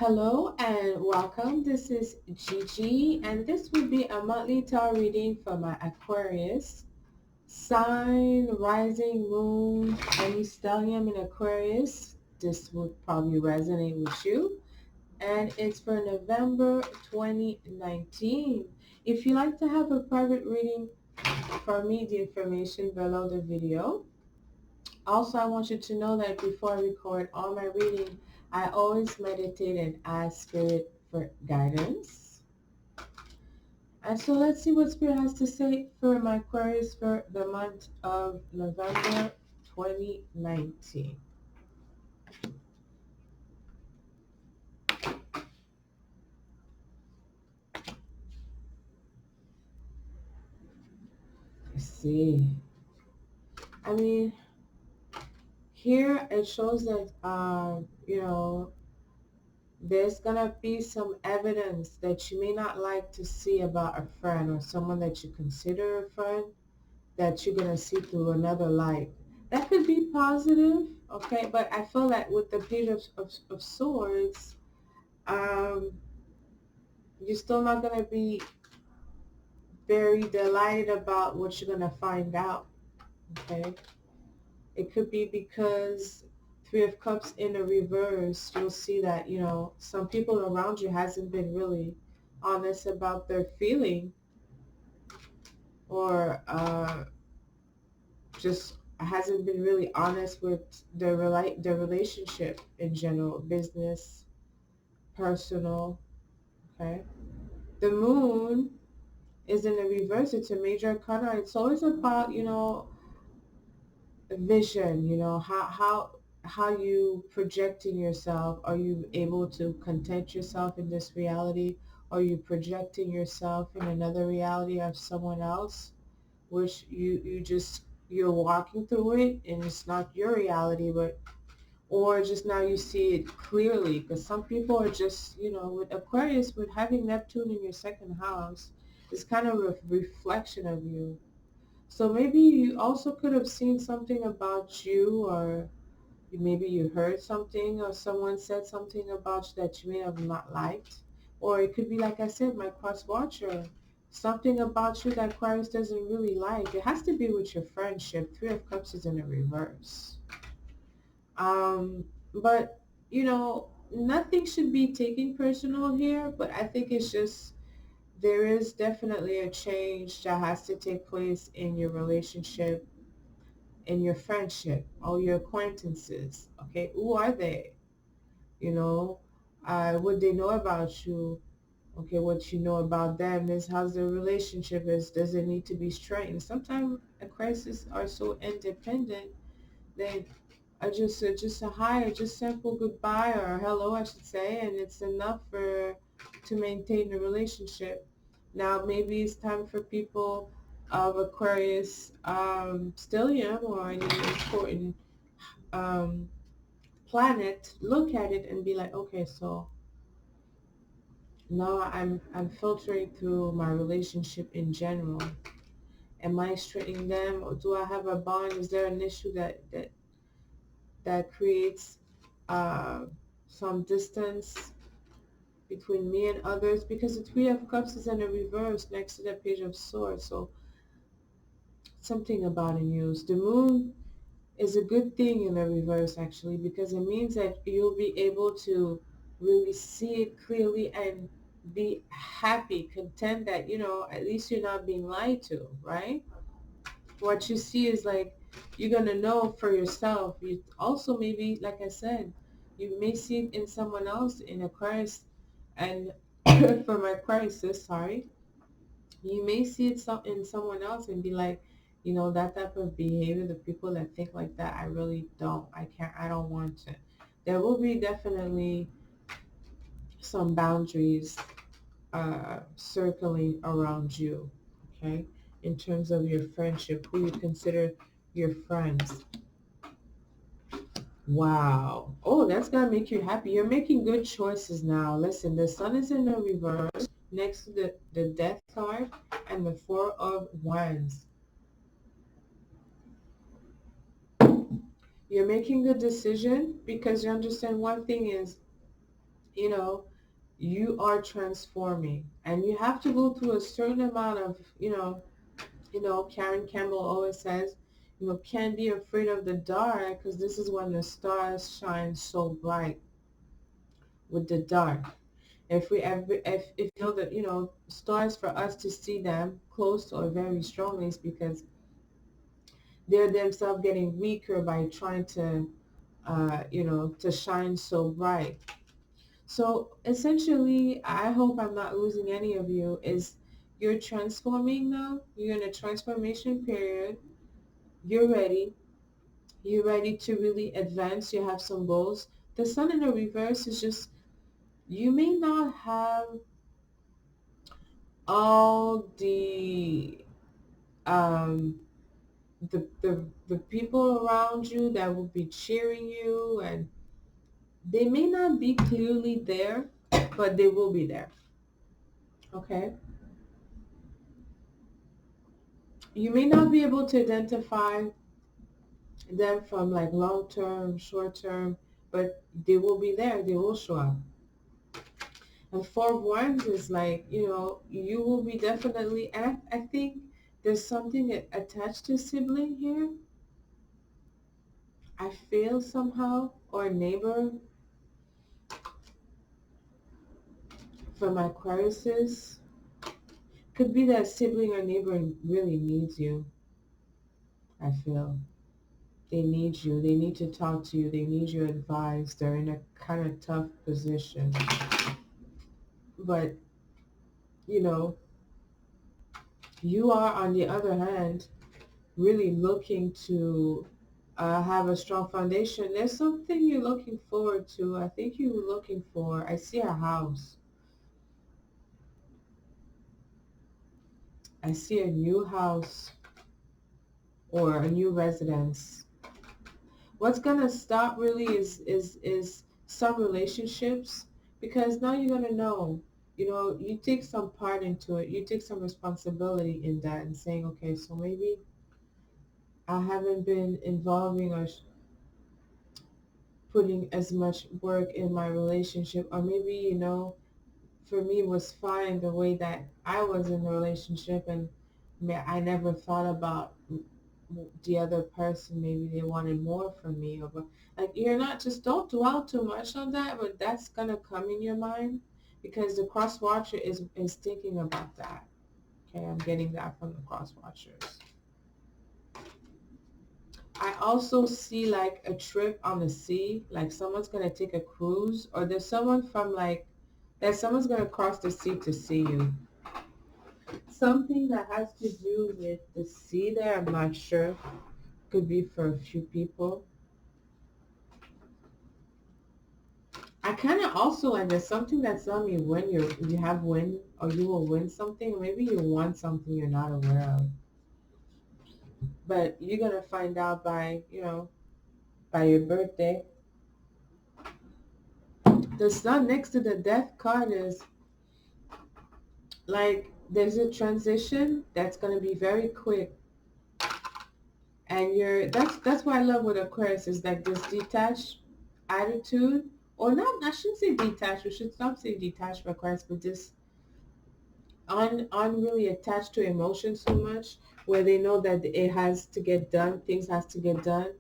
Hello and welcome. This is Gigi, and this will be a monthly tarot reading for my Aquarius sign, rising moon, any stellium in Aquarius. This would probably resonate with you, and it's for November 2019. If you like to have a private reading for me, the information below the video. Also, I want you to know that before I record all my reading, I always meditate and ask Spirit for guidance. And so let's see what Spirit has to say for my Aquarius for the month of November 2019. Let's see. I mean, here it shows that, there's gonna be some evidence that you may not like to see about a friend or someone that you consider a friend that you're gonna see through another light. That could be positive, okay, but I feel that with the Page of Swords, um, you're still not gonna be very delighted about what you're gonna find out, okay? It could be because Three of Cups in the reverse, you'll see that, some people around you hasn't been really honest about their feeling or just hasn't been really honest with their relationship in general, business, personal, okay? The moon is in the reverse. It's a major arcana. It's always about, vision, how you projecting yourself. Are you able to content yourself in this reality? Are you projecting yourself in another reality of someone else, which you're walking through it and it's not your reality, but or just now you see it clearly? Because some people are just, with Aquarius, with having Neptune in your second house, it's kind of a reflection of you. So maybe you also could have seen something about you, or maybe you heard something or someone said something about you that you may have not liked. Or it could be, like I said, my cross watcher. Something about you that Aquarius doesn't really like. It has to be with your friendship. Three of Cups is in a reverse. But, nothing should be taken personal here, but I think it's just there is definitely a change that has to take place in your relationship, in your friendship, or your acquaintances. Okay, who are they? What they know about you. Okay, what you know about them is how's their relationship is. Does it need to be straightened? Sometimes Aquarius are so independent that just a hi, or just simple goodbye or hello, I should say, and it's enough to maintain the relationship. Now maybe it's time for people of Aquarius stellium or any important um, planet look at it and be like, okay, so now I'm filtering through my relationship in general. Am I straightening them, or do I have a bond? Is there an issue that creates uh, some distance between me and others? Because the Three of Cups is in a reverse next to the Page of Swords. So something about a news. The moon is a good thing in the reverse, actually, because it means that you'll be able to really see it clearly and be happy, content that, at least you're not being lied to, right? What you see is like, you're going to know for yourself. You also, maybe, like I said, you may see it in someone else in Aquarius. And for my Aquarius, sorry, you may see it in someone else and be like, that type of behavior, the people that think like that, I really don't. I don't want to. There will be definitely some boundaries circling around you, okay? In terms of your friendship, who you consider your friends. Wow. Oh, that's gonna make you happy. You're making good choices now. Listen, the sun is in the reverse next to the death card and the Four of Wands. You're making good decision because you understand one thing is you know, you are transforming, and you have to go through a certain amount of, Karen Campbell always says, can't be afraid of the dark, because this is when the stars shine so bright with the dark. If we ever, if you know that, stars, for us to see them close or very strongly, is because they're themselves getting weaker by trying to, to shine so bright. So essentially, I hope I'm not losing any of you, is you're transforming now. You're in a transformation period. You're ready. You're ready to really advance. You have some goals. The sun in the reverse is just, you may not have all um, the people around you that will be cheering you, and they may not be clearly there, but they will be there. Okay? You may not be able to identify them from like long term, short term, but they will be there. They will show up. And Four of Wands is like, you will be definitely, and I think there's something attached to sibling here. I feel somehow, or a neighbor from Aquarius. Could be that sibling or neighbor really needs you, I feel. They need you. They need to talk to you. They need your advice. They're in a kind of tough position. But, you know, you are, on the other hand, really looking to have a strong foundation. There's something you're looking forward to. I think you're looking for, I see a house. I see a new house or a new residence. What's gonna stop really is some relationships, because now you're gonna know, you take some part into it, you take some responsibility in that, and saying, okay, so maybe I haven't been involving or putting as much work in my relationship, or maybe, for me it was fine the way that I was in the relationship, and I never thought about the other person. Maybe they wanted more from me, or like, you're not, just don't dwell too much on that, but that's gonna come in your mind, because the cross watcher is thinking about that. Okay, I'm getting that from the cross watchers. I also see like a trip on the sea, like someone's gonna take a cruise, or there's someone's gonna cross the sea to see you. Something that has to do with the sea there, I'm not sure. Could be for a few people. I kind of also, and there's something that's telling me when you have win, or you will win something. Maybe you want something you're not aware of, but you're gonna find out by your birthday. The sun next to the death card is like, there's a transition that's gonna be very quick, and that's what I love with Aquarius, is like this detached attitude, or not. I shouldn't say detached. We should stop saying detached for Aquarius, but this really attached to emotion so much, where they know that it has to get done, things has to get done.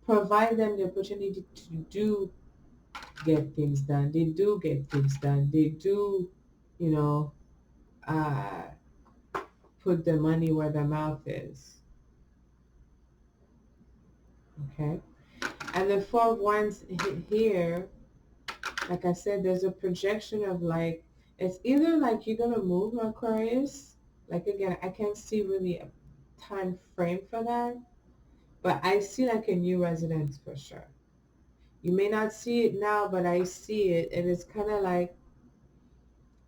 Provide them the opportunity to do get things done. They do get things done. They do, you know, uh, put the money where their mouth is. Okay. And the Four of Wands here, like I said, there's a projection of like, it's either like you're gonna move, Aquarius. Like, again, I can't see really a time frame for that, but I see like a new residence for sure. You may not see it now, but I see it, and it's kind of like,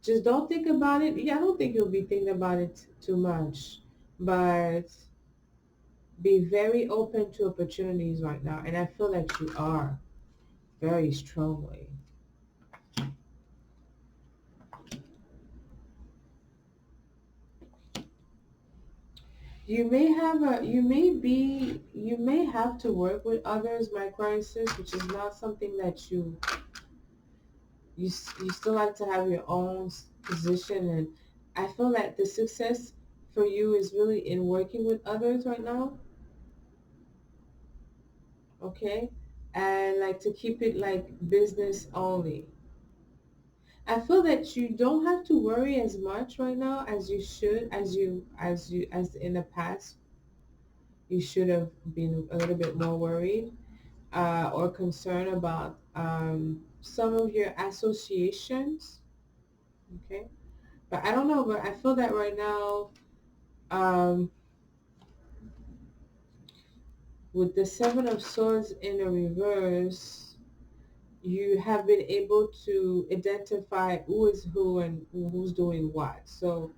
just don't think about it. Yeah, I don't think you'll be thinking about it too much, but be very open to opportunities right now, and I feel that you are very strongly. You may have to work with others, my crisis, which is not something that you you still like to have your own position, and I feel that the success for you is really in working with others right now, okay? And like to keep it like business only. I feel that you don't have to worry as much right now as you should, as in the past. You should have been a little bit more worried or concerned about some of your associations, okay? But I don't know, but I feel that right now, um, with the Seven of Swords in a reverse, you have been able to identify who is who and who's doing what. So,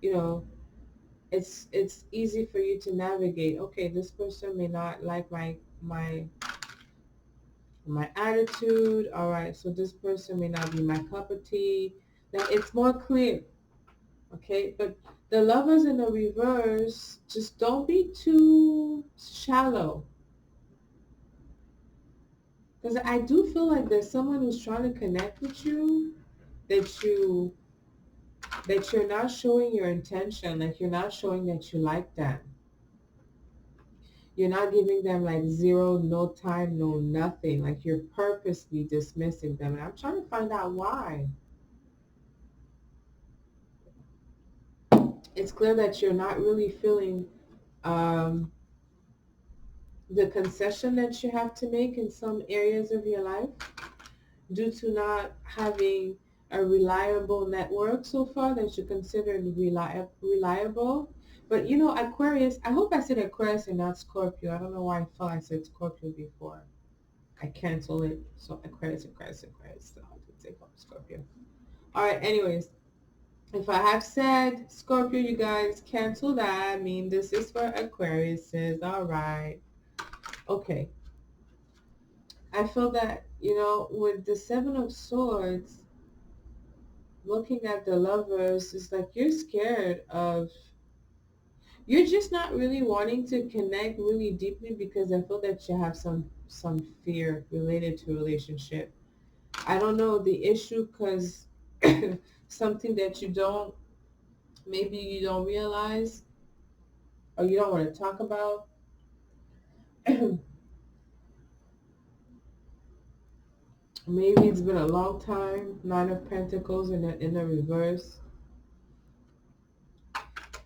you know, it's easy for you to navigate. Okay, this person may not like my attitude. All right, so this person may not be my cup of tea. Like it's more clear. Okay, but the lovers in the reverse, just don't be too shallow. Because I do feel like there's someone who's trying to connect with you that you're not showing your intention, like you're not showing that you like them. You're not giving them like zero, no time, no nothing. Like you're purposely dismissing them. And I'm trying to find out why. It's clear that you're not really feeling um, the concession that you have to make in some areas of your life due to not having a reliable network so far that you consider reliable. But you know, Aquarius, I hope I said Aquarius and not Scorpio. I don't know why I thought I said Scorpio before. I cancel it. So Aquarius, Aquarius, Aquarius. So I did say Scorpio. All right, anyways. If I have said Scorpio, you guys cancel that. I mean, this is for Aquariuses. All right. Okay. I feel that, you know, with the Seven of Swords, looking at the lovers, it's like you're scared of, you're just not really wanting to connect really deeply because I feel that you have some fear related to relationship. I don't know the issue because something that you don't, maybe you don't realize or you don't want to talk about. Maybe it's been a long time. Nine of Pentacles in the reverse.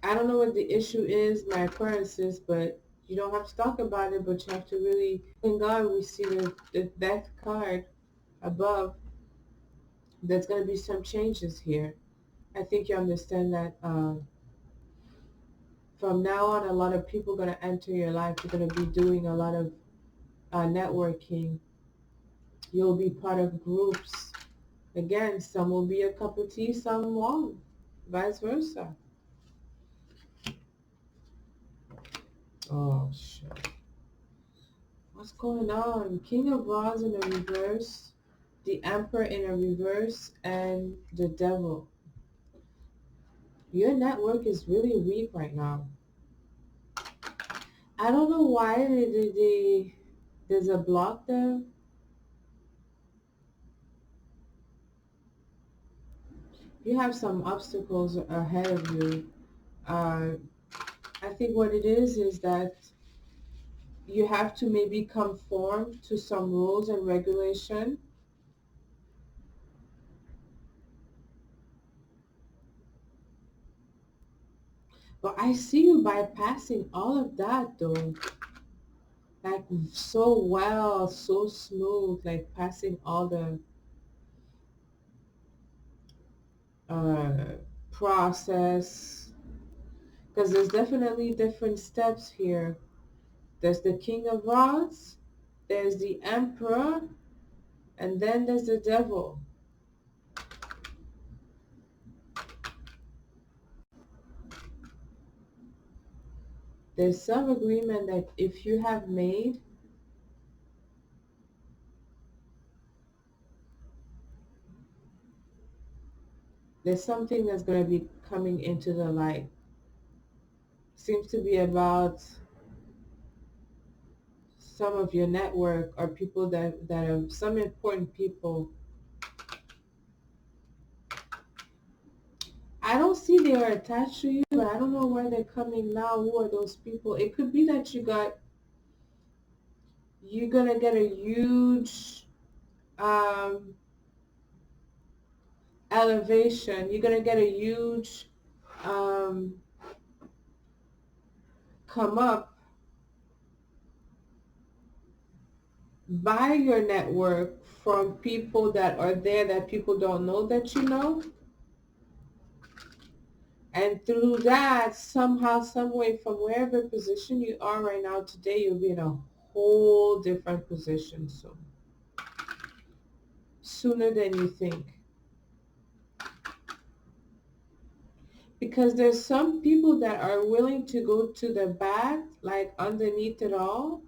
I don't know what the issue is, my Aquarius is, but you don't have to talk about it, but you have to really, thank God we see the death card above. There's going to be some changes here. I think you understand that from now on, a lot of people are going to enter your life. You're going to be doing a lot of networking. You'll be part of groups. Again, some will be a cup of tea, some won't. Vice versa. Oh, shit. What's going on? King of Wands in a reverse, the Emperor in a reverse, and the Devil. Your network is really weak right now. I don't know why there's a block there. You have some obstacles ahead of you. Uh, I think what it is that you have to maybe conform to some rules and regulation. But I see you bypassing all of that though. Like so well, so smooth, like passing all the uh, process. Because there's definitely different steps here. There's the King of Rods, there's the Emperor, and then there's the Devil. There's some agreement that if you have made, there's something that's going to be coming into the light. Seems to be about some of your network or people that are some important people they are attached to you, but I don't know why they're coming now. Who are those people? It could be that you're gonna get a huge um, elevation. You're gonna get a huge um, come up by your network from people that are there that people don't know that you know. And through that, somehow, some way, from wherever position you are right now today, you'll be in a whole different position soon. Sooner than you think. Because there's some people that are willing to go to the back, like underneath it all,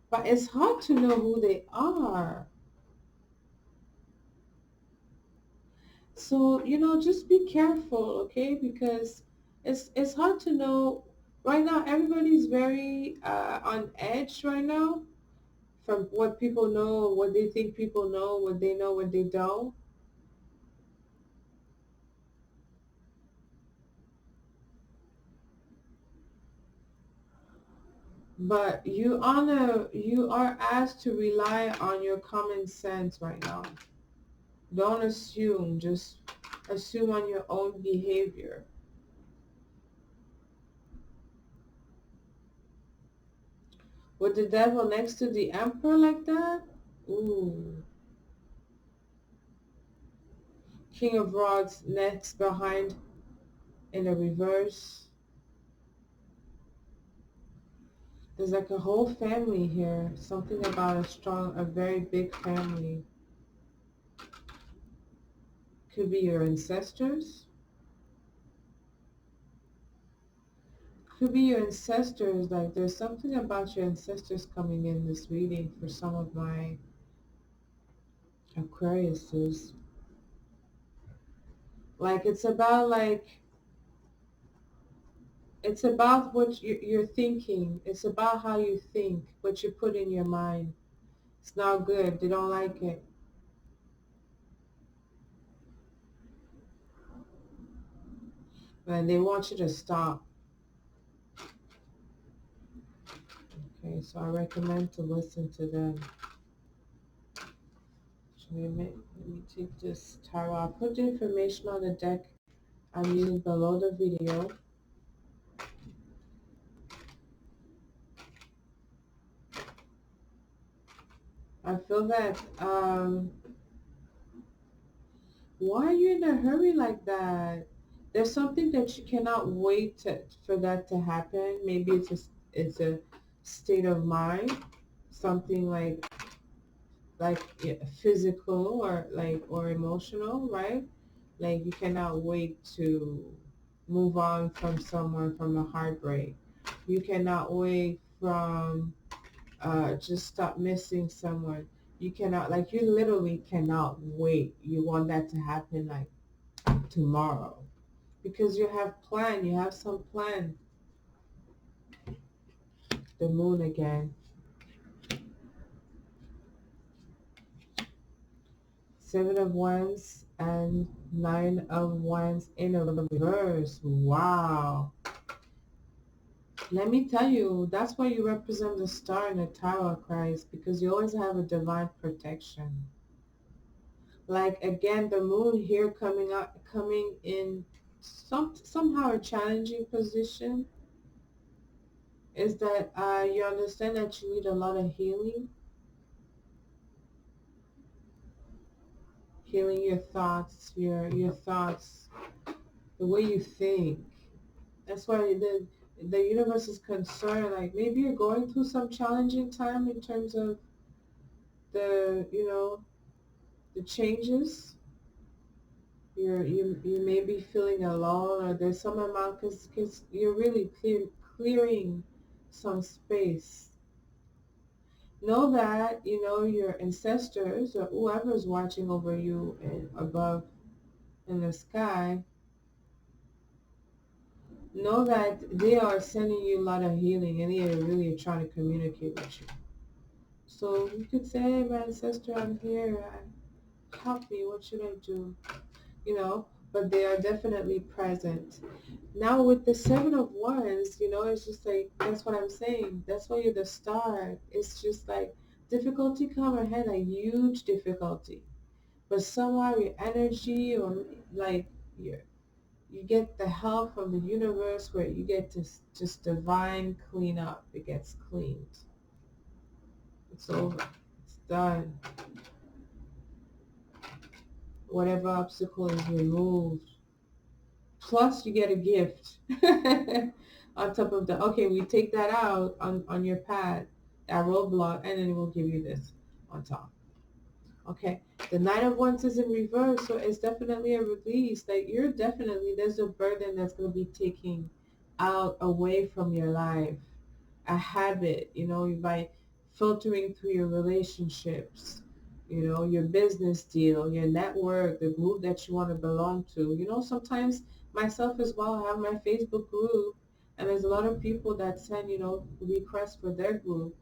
but it's hard to know who they are. So, just be careful, okay? Because it's hard to know. Right now, everybody's very on edge right now from what people know, what they think people know, what they know, what they don't. But you are asked to rely on your common sense right now. Don't assume, just assume on your own behavior. With the devil next to the emperor like that? Ooh. King of Rods next behind in the reverse. There's like a whole family here. Something about a very big family. Could be your ancestors. Could be your ancestors. Like there's something about your ancestors coming in this reading for some of my Aquariuses. Like it's about what you're thinking. It's about how you think, what you put in your mind. It's not good. They don't like it. And they want you to stop. Okay, so I recommend to listen to them. Let me take this tarot. I'll put the information on the deck I'm using below the video. I feel that, why are you in a hurry like that? There's something that you cannot wait for that to happen. Maybe it's a state of mind, something like yeah, physical or emotional, right? Like you cannot wait to move on from someone from a heartbreak. You cannot wait from just stop missing someone. You cannot, like you literally cannot wait. You want that to happen like tomorrow because you have some plan. The moon again. Seven of Wands and Nine of Wands in a reverse. Wow. Let me tell you, that's why you represent the star in the Tower of Christ, because you always have a divine protection. Like again, the moon here coming in somehow a challenging position is that you understand that you need a lot of healing your thoughts, your thoughts, the way you think. That's why the universe is concerned. Like maybe you're going through some challenging time in terms of the changes. You may be feeling alone, or there's some amount because you're really clearing some space. Know that your ancestors or whoever's watching over you and above in the sky. Know that they are sending you a lot of healing, and they are really trying to communicate with you. So you could say, hey, my ancestor, I'm here. Help me. What should I do? but they are definitely present. Now with the Seven of Wands, it's just like, that's what I'm saying. That's why you're the star. It's just like difficulty come ahead, a huge difficulty. But somehow your energy, or like your you get the help from the universe where you get to just divine clean up. It gets cleaned. It's over. It's done. Whatever obstacle is removed. Plus you get a gift. On top of that. Okay, we take that out on your pad, that roadblock, and then we'll give you this on top. Okay, the Knight of Wands is in reverse, so it's definitely a release. Like, there's a burden that's going to be taking out away from your life. A habit, by filtering through your relationships, your business deal, your network, the group that you want to belong to. Sometimes myself as well, I have my Facebook group, and there's a lot of people that send, requests for their group,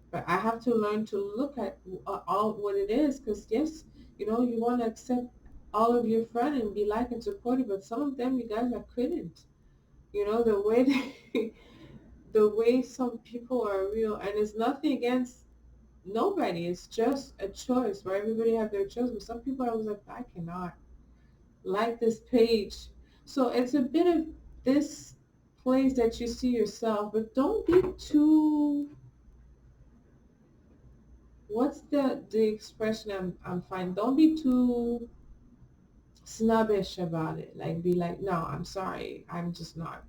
but I have to learn to look at all what it is, because yes, you want to accept all of your friends and be like and supportive, but some of them, you guys, I couldn't. The way the way some people are real, and it's nothing against nobody. It's just a choice, where everybody have their choice. But some people, I was like, I cannot like this page. So it's a bit of this place that you see yourself, but don't be too, what's the expression I'm fine. Don't be too snobbish about it. Like, be like, no, I'm sorry, I'm just not.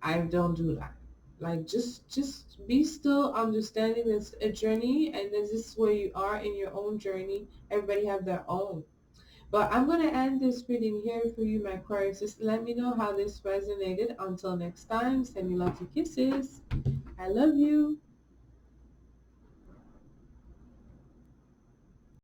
I don't do that. Like, just be still, understanding it's a journey, and this is where you are in your own journey. Everybody have their own. But I'm going to end this reading here for you, my Aquarius. Just let me know how this resonated. Until next time, send you lots of kisses. I love you.